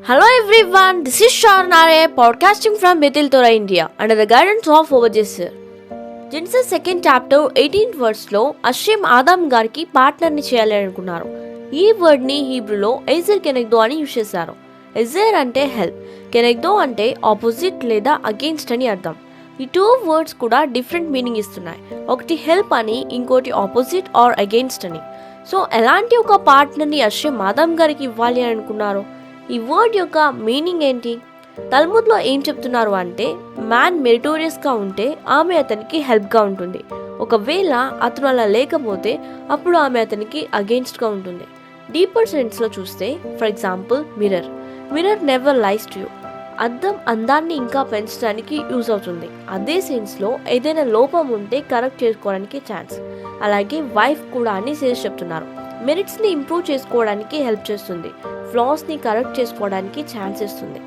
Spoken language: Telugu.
Hello everyone, this is Sharnare podcasting from Bethel Torah, India under the guidance of Overjit sir. Genesis 2nd chapter 18th verse లో అషేమ్ ఆదాం గారికి పార్ట్నర్ని చేయాలని అనుకున్నారు. ఈ వర్డ్ని హీబ్రూలో ఎజర్ కెనెగ్దో అని యూజ్ చేశారు. ఎజర్ అంటే హెల్ప్, కెనెగ్దో అంటే ఆపోజిట్ లేదా అగెయిన్స్ట్ అని అర్థం. ఈ టూ వర్డ్స్ కూడా డిఫరెంట్ మీనింగ్ ఇస్తున్నాయి. ఒకటి హెల్ప్ అని, ఇంకోటి ఆపోజిట్ ఆర్ అగెయిన్స్ట్ అని. సో ఎలాంటి ఒక పార్ట్నర్ని అషేమ్ ఆదాం గారికి ఇవ్వాలి అని అనుకున్నారు? ఈ వర్డ్ యొక్క మీనింగ్ ఏంటి? తల్ముద్లో ఏం చెప్తున్నారు అంటే, మ్యాన్ మెరిటోరియస్గా ఉంటే ఆమె అతనికి హెల్ప్గా ఉంటుంది. ఒకవేళ అతను అలా లేకపోతే అప్పుడు ఆమె అతనికి అగెయిన్స్ట్గా ఉంటుంది. డీపర్ సెన్స్లో చూస్తే, for example mirror never lies to you. అద్దం అందాన్ని ఇంకా పెంచడానికి యూజ్ అవుతుంది. అదే సెన్స్లో ఏదైనా లోపం ఉంటే కరెక్ట్ చేసుకోవడానికి ఛాన్స్. అలాగే వైఫ్ కూడా అని సేల్స్ చెప్తున్నారు. మెరిట్స్ని ఇంప్రూవ్ చేసుకోవడానికి హెల్ప్ చేస్తుంది, ఫ్లాస్ని కరెక్ట్ చేసుకోవడానికి ఛాన్స్ ఇస్తుంది.